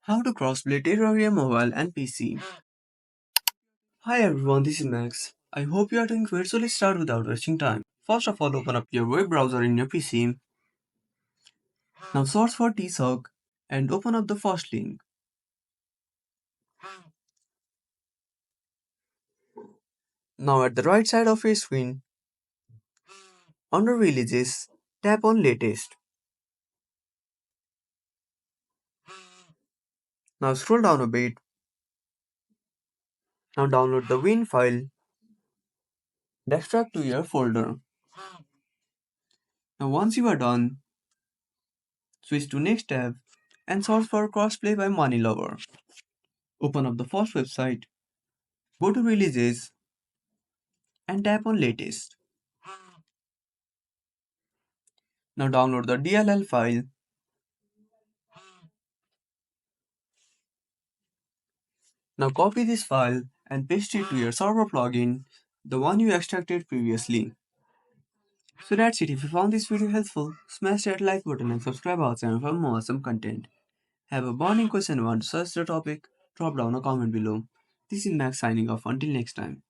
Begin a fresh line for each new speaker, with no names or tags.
How to crossplay Terraria Mobile and PC. Hi everyone, this is Max. I hope you are doing great, so let's start without wasting time. First of all, open up your web browser in your PC. Now search for TSOC and open up the first link. Now at the right side of your screen, under Releases, tap on Latest. Now scroll down a bit. Now download the Win file and extract to your folder. Now once you are done, switch to Next tab and search for Crossplay by Money Lover. Open up the first website, go to Releases and tap on Latest. Now download the DLL file. Now copy this file and paste it to your server plugin, the one you extracted previously. So that's it. If you found this video helpful, smash that like button and subscribe our channel for more awesome content. Have a burning question and want to search the topic? Drop down a comment below. This is Max signing off. Until next time.